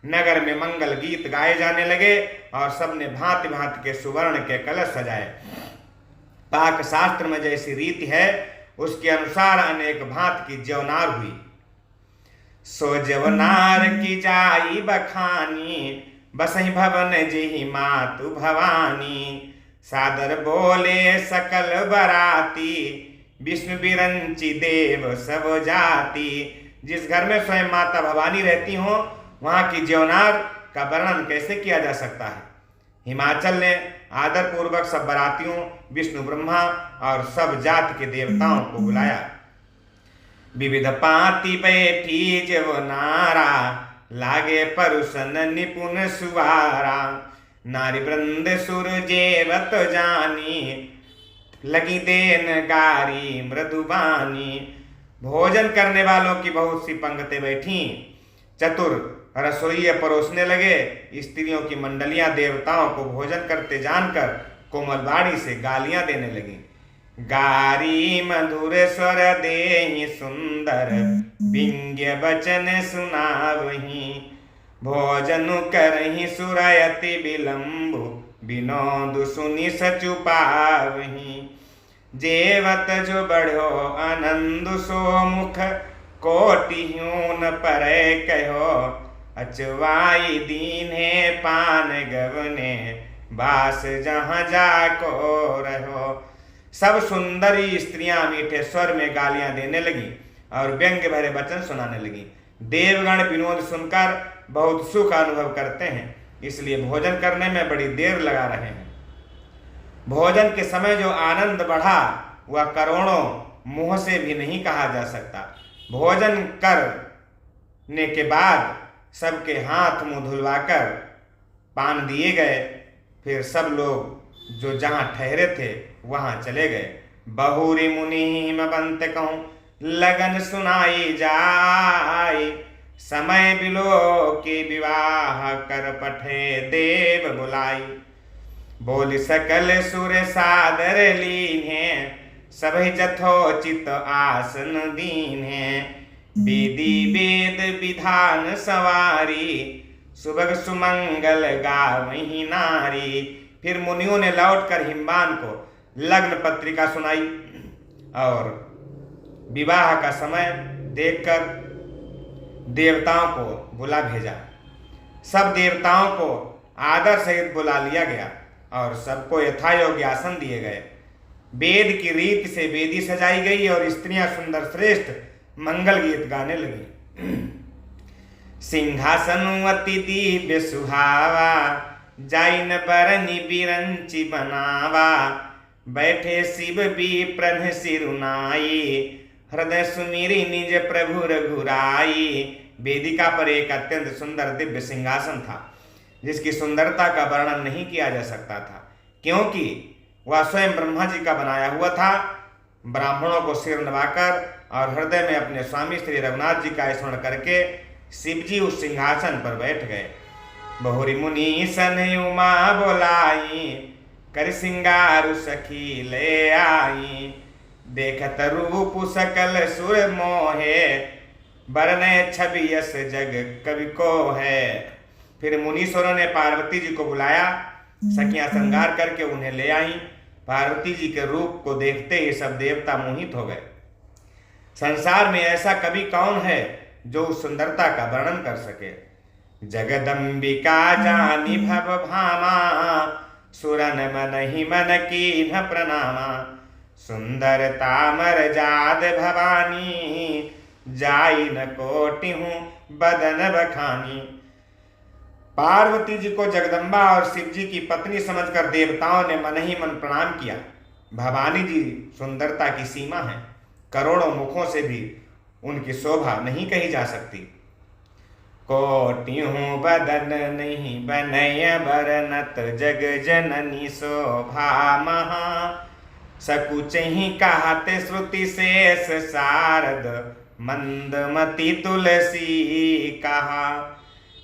नगर में मंगल गीत गाए जाने लगे और सबने भांति भांति के सुवर्ण के कलश सजाए। पाक शास्त्र में जैसी रीति है उसके अनुसार अनेक भांति की जवनार हुई। सो जवनार की जाई बखानी, बसहि भवन जेहि मातु भवानी। सादर बोले सकल बराती, विष्णु बिरंची देव सब जाति। जिस घर में स्वयं माता भवानी रहती हो वहां की जवनार का वर्णन कैसे किया जा सकता है। हिमाचल ने आदर पूर्वक सब बरातियों, विष्णु ब्रह्मा और सब जाति के देवताओं को बुलाया। विविध पाती बैठी जवनारा, लागे परुषन निपुण सुवारा। नारी वृंद सुर जेवत जानी, लगी देन गारी मृदुबानी। भोजन करने वालों की बहुत सी पंक्ति बैठी। चतुर रसोई परोसने लगे। स्त्रियों की मंडलियां देवताओं को भोजन करते जानकर कोमल बाणी से गालियां देने लगी। गारी मधुर स्वर देहि सुंदर, विंग्य वचन सुनावहि। भोजन करहि सुरयति विलंबु, विनोद सुनि सचुपावहि। जेवत जो बढ़ो आनंद सो मुख, कोटि ह्यून परै कहो। अचवाई दीन्हे पान गवने, बास जहाँ जाको रहो। सब सुंदरी स्त्रियां मीठे स्वर में गालियां देने लगी और व्यंग्य भरे वचन सुनाने लगी। देवगण विनोद सुनकर बहुत सुख अनुभव करते हैं, इसलिए भोजन करने में बड़ी देर लगा रहे हैं। भोजन के समय जो आनंद बढ़ा वह करोड़ों मुंह से भी नहीं कहा जा सकता। भोजन करने के बाद सबके हाथ मुंह धुलवाकर पान दिए गए। फिर सब लोग जो जहां ठहरे थे वहां चले गए। बहुरी मुनि हिमवंत कहूं, लगन सुनाई जाय। समय बिलो के विवाह कर पठे देव बुलाई। बोल सकल सुर सादर लीन्हे, सभै जथोचित आसन दीन्हे। वेदी वेद विधान सवारी, सुबह सुमंगल गावहि नारी। फिर मुनियों ने लौटकर हिमवान को लग्न पत्रिका सुनाई और विवाह का समय देखकर देवताओं को बुला भेजा। सब देवताओं को आदर सहित बुला लिया गया और सबको यथायोग्य आसन दिए गए। वेद की रीत से वेदी सजाई गई और स्त्रियां सुंदर श्रेष्ठ मंगल गीत गाने लगी। सिंहासन अति दिव्य सुहावा, जाइन बरनी बिरंची बनावा। बैठे शिव विप्रन सिरुनाई, हृदय सुमिरी निज प्रभु रघुराई। वेदिका पर एक अत्यंत सुंदर दिव्य सिंहासन था जिसकी सुंदरता का वर्णन नहीं किया जा सकता था, क्योंकि वह स्वयं ब्रह्मा जी का बनाया हुआ था। ब्राह्मणों को सिर नवाकर और हृदय में अपने स्वामी श्री रघुनाथ जी का स्मरण करके शिव जी उस सिंहासन पर बैठ गए। बहुरी मुनि सन उमा बोलाई, कर सिंगारु सखी ले आई। देखत रूप सकल सुर मोहे, बरने छवि यस जग कवि को है। फिर मुनीश्वरों ने पार्वती जी को बुलाया। सखियां श्रृंगार करके उन्हें ले आई। पार्वती जी के रूप को देखते ही सब देवता मोहित हो गए। संसार में ऐसा कवि कौन है जो उस सुंदरता का वर्णन कर सके। जगदम्बिका जानी भव भामा, सुरन मन ही मन कीन्ह प्रणामा। सुंदरता मर जाद भवानी, जाई न कोटि हूँ बदन बखानी। पार्वती जी को जगदम्बा और शिव जी की पत्नी समझकर देवताओं ने मन ही मन प्रणाम किया। भवानी जी सुंदरता की सीमा है, करोड़ों मुखों से भी उनकी शोभा नहीं कही जा सकती। कोटियों बदन नहीं बनय बरनत जग जननी शोभा महा, सकुच ही कहते श्रुति शेष शारद मंदमती तुलसी कहा।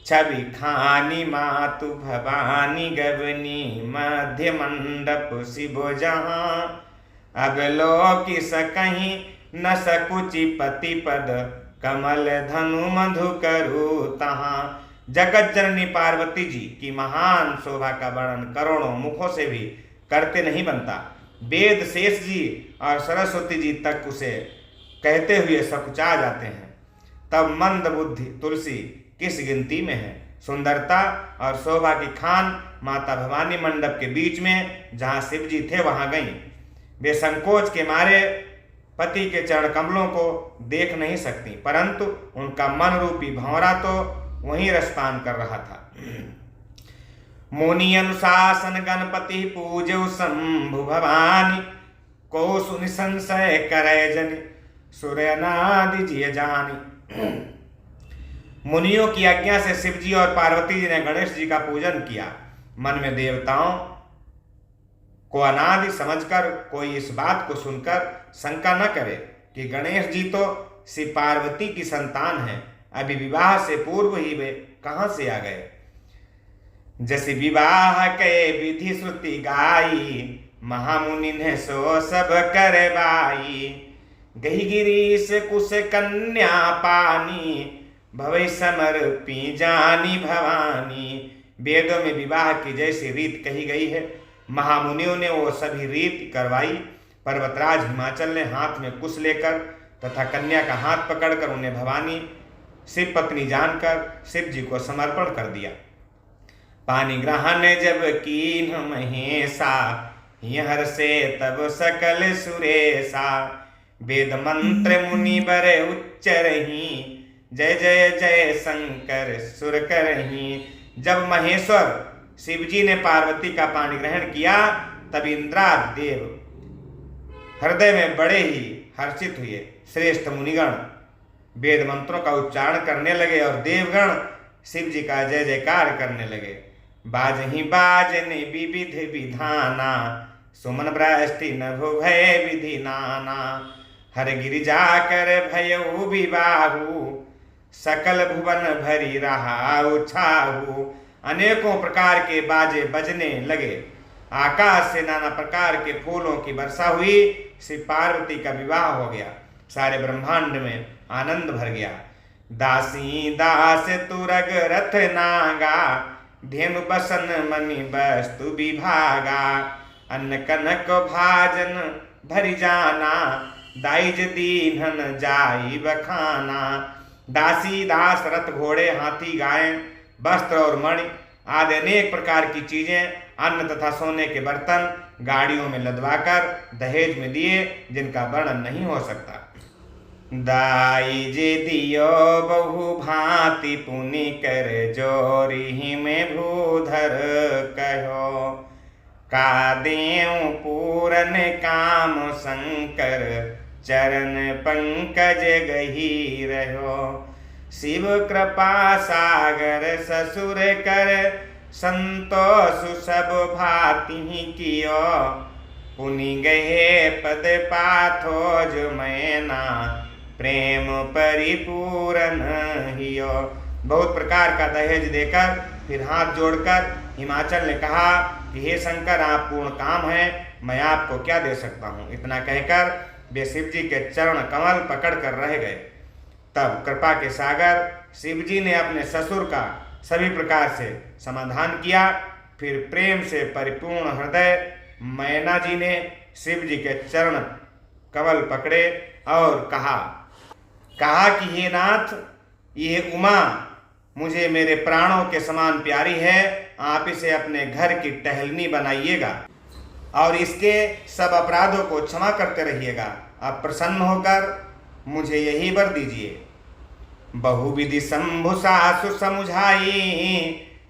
छवि खानी मातु भवानी गवनी मध्य मंडप शिव जहाँ, अगलो सकहीं न सकुचि पति पद कमल धनु मधु करु तहाँ। जगत जननी पार्वती जी की महान शोभा का वर्णन करोड़ों मुखों से भी करते नहीं बनता। वेद शेष जी और सरस्वती जी तक उसे कहते हुए सकुचा जाते हैं, तब मंद बुद्धि तुलसी किस गिनती में है। सुंदरता और शोभा की खान माता भवानी मंडप के बीच में जहाँ शिव जी थे वहां गईं। वे संकोच के मारे पति के चरण कमलों को देख नहीं सकती, परंतु उनका मन रूपी भंवरा तो वहीं रसपान कर रहा था। मुनि अनुशासन गणपति पूजो शंभु भवानी, को सुनि संशय करे जन सूर्यनादि जिय जानी। मुनियों की आज्ञा से शिव जी और पार्वती जी ने गणेश जी का पूजन किया। मन में देवताओं को अनादि समझकर कोई इस बात को सुनकर शंका न करे कि गणेश जी तो श्री पार्वती की संतान है, अभी विवाह से पूर्व ही वे कहां से आ गए। जैसे विवाह के विधि श्रुति गाई, महामुनि ने सो सब करवाई। गही गिरीश कुश कन्या पानी, भवै समर्पी जानी भवानी। वेदों में विवाह की जैसी रीत कही गई है, महामुनियों ने वो सभी रीत करवाई। पर्वतराज हिमाचल ने हाथ में कुश लेकर तथा कन्या का हाथ पकड़कर उन्हें भवानी शिव पत्नी जानकर शिव जी को समर्पण कर दिया। पानी ग्रहण जब कीन महेशा, यहर से तब सकल सुरेशा। वेद मंत्र मुनि बरे उच्चरही, जय जय जय शंकर सुर करही। जब महेश्वर शिव जी ने पार्वती का पानी ग्रहण किया, तब इंद्राद देव हृदय में बड़े ही हर्षित हुए। श्रेष्ठ मुनिगण वेद मंत्रों का उच्चारण करने लगे और देवगण शिव जी का जय जयकार करने लगे। बाजही बाजने विविध विधाना, सुमन ब्रष्टि नभु भय विधि नाना। हर गिरिजा कर भयउ विबाहु, सकल भुवन भरी रहा उछाहु। अनेकों प्रकार के बाजे बजने लगे, आकाश से नाना प्रकार के फूलों की वर्षा हुई। श्री पार्वती का विवाह हो गया, सारे ब्रह्मांड में आनंद भर गया। दासी दास तुरग रथ नागा, धेनु बसन मणि वस्तु विभागा। अन्न कनक भाजन भरि जाना, दाइज दीन्हन जाई बखाना। दासी दास रथ घोड़े हाथी गाय वस्त्र और मणि आदि अनेक प्रकार की चीजें, अन्न तथा सोने के बर्तन गाड़ियों में लदवाकर दहेज में दिए, जिनका वर्णन नहीं हो सकता। दाई जे दियो बहु भांति पुनि कर, जोरी में भूधर कहो। का देव पूरन काम शंकर, चरण पंकज गही रहो। शिव कृपा सागर ससुर कर, संतोष सब भाति कियो। पुनि गहे पद पाथोज मैना, प्रेम परिपूरन हियो। बहुत प्रकार का दहेज देकर फिर हाथ जोड़कर हिमाचल ने कहा कि हे शंकर, आप पूर्ण काम हैं, मैं आपको क्या दे सकता हूँ। इतना कहकर वे शिव जी के चरण कमल पकड़ कर रह गए। तब कृपा के सागर शिव जी ने अपने ससुर का सभी प्रकार से समाधान किया। फिर प्रेम से परिपूर्ण हृदय मैना जी ने शिव जी के चरण कमल पकड़े और कहा कि हे नाथ, ये उमा मुझे मेरे प्राणों के समान प्यारी है, आप इसे अपने घर की टहलनी बनाइएगा और इसके सब अपराधों को क्षमा करते रहिएगा। आप प्रसन्न होकर मुझे यही वर दीजिए। बहुविधि शंभु सासु समुझाई,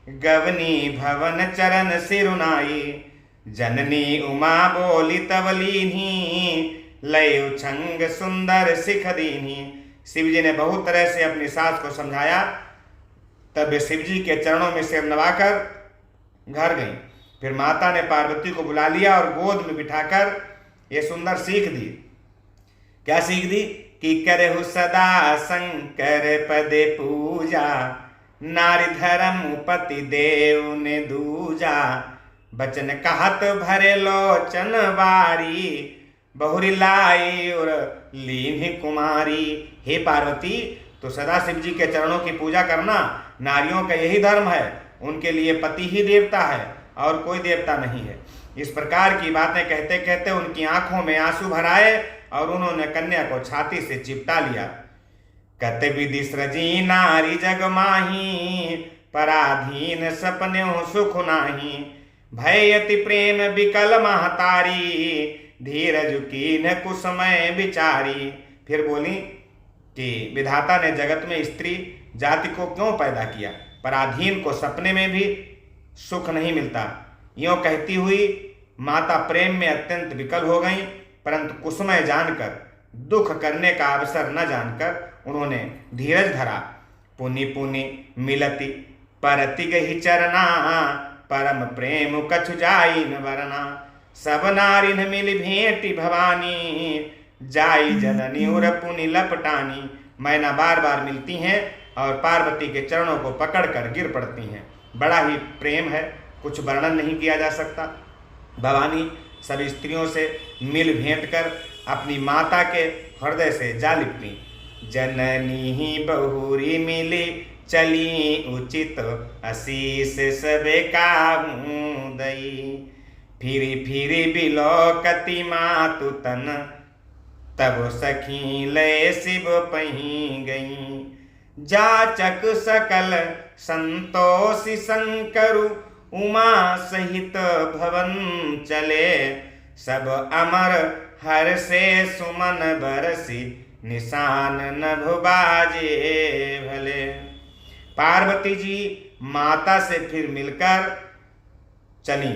गवनी भवन चरण सिरुनाई। जननी उमा बोली तब लीन्ही, लय उछंग सुंदर सिख दीन्ही। शिव जी ने बहुत तरह से अपनी सास को समझाया, तब वे शिव जी के चरणों में सिर नवाकर घर गई। फिर माता ने पार्वती को बुला लिया और गोद में बिठाकर ये सुंदर सीख दी। क्या सीख दी कि करहु सदा शंकर पदे पूजा, नारी धर्म पति देव ने दूजा। बचन कहत भरे लोचन बारी, बहुरी लाई और लीन्ही कुमारी। हे पार्वती, तो सदा शिव जी के चरणों की पूजा करना, नारियों का यही धर्म है। उनके लिए पति ही देवता है और कोई देवता नहीं है। इस प्रकार की बातें कहते कहते उनकी आंखों में आंसू भर आए और उन्होंने कन्या को छाती से चिपटा लिया। कत विधि सृजी नारी जग माही, पराधीन सपन्यों सुख नाही। भय अति प्रेम विकल महतारी, धीरज कीन कुसमय विचारी। फिर बोली कि विधाता ने जगत में स्त्री जाति को क्यों पैदा किया, पराधीन को सपने में भी सुख नहीं मिलता। यूं कहती हुई माता प्रेम में अत्यंत विकल हो गई, परंतु कुसमय जानकर, दुख करने का अवसर न जानकर उन्होंने धीरज धरा। पुनि पुनि मिलती परति गहि चरना, परम प्रेम कछु जाई न वरना। सब नारिन मिल भेंटी भवानी, जाई जननी उर पुनि लपटानी। मैना बार बार मिलती हैं और पार्वती के चरणों को पकड़कर गिर पड़ती हैं। बड़ा ही प्रेम है, कुछ वर्णन नहीं किया जा सकता। भवानी सभी स्त्रियों से मिल भेंट कर अपनी माता के हृदय से जा लिपटी। जननी ही बहुरी मिली, चली उचित आशीष सबे काहू दई। फिरी फिरी बिलोकति मातु तन, तब सखी लय शिव पही गई। जाचक सकल संतोषी शंकरु, उमा सहित भवन चले। सब अमर हर से सुमन बरसी, निशान नभ बाजे भले। पार्वती जी माता से फिर मिलकर चली।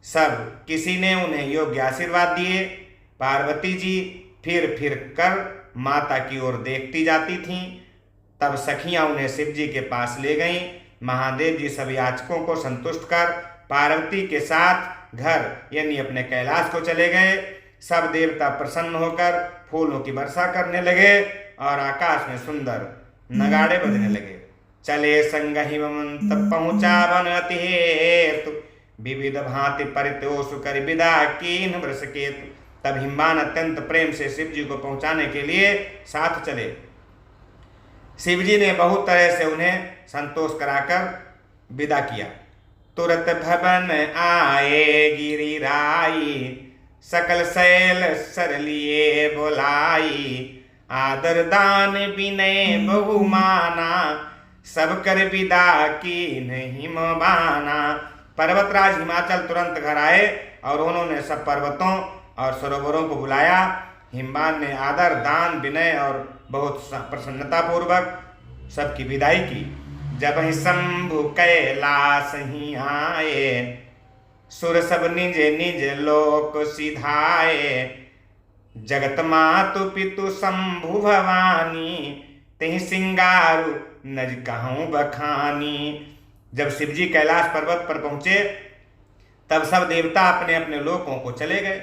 सब किसी ने उन्हें योग्य आशीर्वाद दिए। पार्वती जी फिर फिर कर माता की ओर देखती जाती थीं। तब सखियां उन्हें शिव जी के पास ले गईं। महादेव जी सभी याचकों को संतुष्ट कर पार्वती के साथ घर यानी अपने कैलाश को चले गए। सब देवता प्रसन्न होकर फूलों की वर्षा करने लगे और आकाश में सुंदर नगाड़े बजने लगे। चले संगहि मंत पहुँचा वन अति हेतु, विविध भांति परितोषु कर विदा कीन वृषकेतु। तब हिमवान अत्यंत प्रेम से शिव जी को पहुंचाने के लिए साथ चले। शिव जी ने बहुत तरह से उन्हें संतोष कराकर विदा किया। तुरत भवन आए गिरिराई, सकल शैल सर लिए बोलाई। आदर दान विनय बहुमाना, सब कर विदा की नहीं बाना। पर्वतराज हिमाचल तुरंत घर आए और उन्होंने सब पर्वतों और सरोवरों को बुलाया। हिमवान ने आदर दान विनय और बहुत प्रसन्नता पूर्वक सबकी विदाई की। जब ही शंभु कैलाश ही आए, सुर सब निज निज लोक सिधाए। जगत मातु पितु शंभु भवानी, तेहि सिंगारु नज कहूँ बखानी। जब शिव जी कैलाश पर्वत पर पहुंचे तब सब देवता अपने अपने लोकों को चले गए।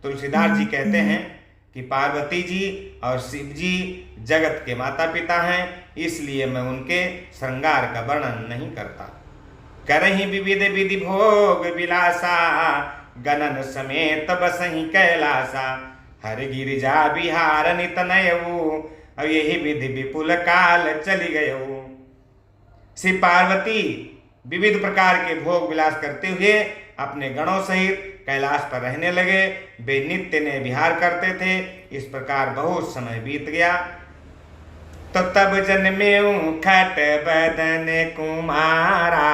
तुलसीदास जी कहते हैं कि पार्वती जी और शिव जी जगत के माता पिता हैं, इसलिए मैं उनके श्रृंगार का वर्णन नहीं करता। करहि विविध विधि भोग विलासा, गणन समेत बसहि कैलासा। हर गिरिजा बिहार नित नयऊ, और यही विधि विपुल काल चली गयऊ। श्री पार्वती विविध प्रकार के भोग विलास करते हुए अपने गणों सहित कैलाश पर रहने लगे। वे नित्य ने विहार करते थे। इस प्रकार बहुत समय बीत गया। तो तब जन्मेऊ खट बदन कुमारा,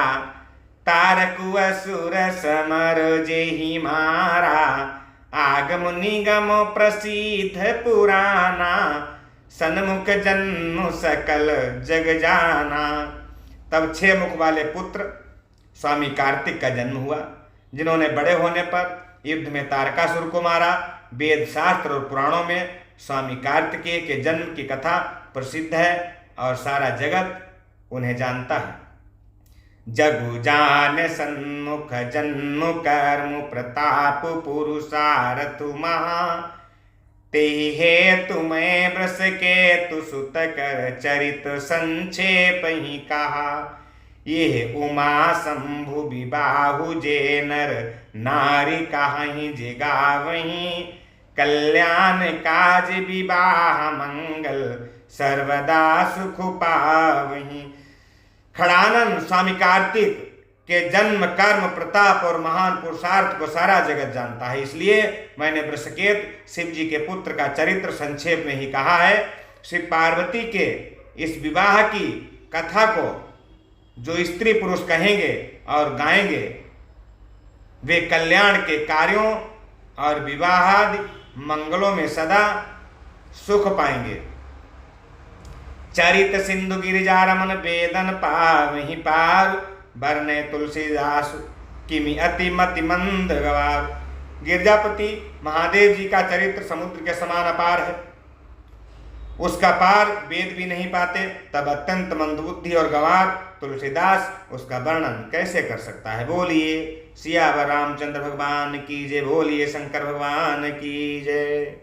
तारकु असुर समर जेहि मारा। आगम निगम प्रसिद्ध पुराना, सन्मुख जन्म सकल जग जाना। तब 6 मुख वाले पुत्र स्वामी कार्तिक का जन्म हुआ, जिन्होंने बड़े होने पर युद्ध में तारकासुर को मारा। वेद शास्त्र और पुराणों में स्वामी कार्तिकेय के जन्म की कथा प्रसिद्ध है और सारा जगत उन्हें जानता है। जगु जान सन्मुख जन्म कर्म प्रताप पुरुषारथु महा, ते हे तुम्हें ब्रस के तु सुत कर चरित संक्षेप ही कहा। ये उमा शंभु विबाहु जे नर नारी कहीं जे गावहीं, कल्याण काज विवाह मंगल सर्वदा सुख पावहीं। खड़ानंद स्वामी कार्तिक के जन्म कर्म प्रताप और महान पुरुषार्थ को सारा जगत जानता है, इसलिए मैंने वृषकेत शिव जी के पुत्र का चरित्र संक्षेप में ही कहा है। श्री पार्वती के इस विवाह की कथा को जो स्त्री पुरुष कहेंगे और गाएंगे वे कल्याण के कार्यों और विवाहादि मंगलों में सदा सुख पाएंगे। चरित सिंधु गिरिजा रमन वेदन पावहि पार, बरने तुलसीदास किमि अति मति मंद गवार। गिरजापति महादेव जी का चरित्र समुद्र के समान अपार है, उसका पार वेद भी नहीं पाते, तब अत्यंत मंदबुद्धि और गंवार तुलसीदास उसका वर्णन कैसे कर सकता है। बोलिए सियावर रामचंद्र भगवान की जय, बोलिए शंकर भगवान की जय।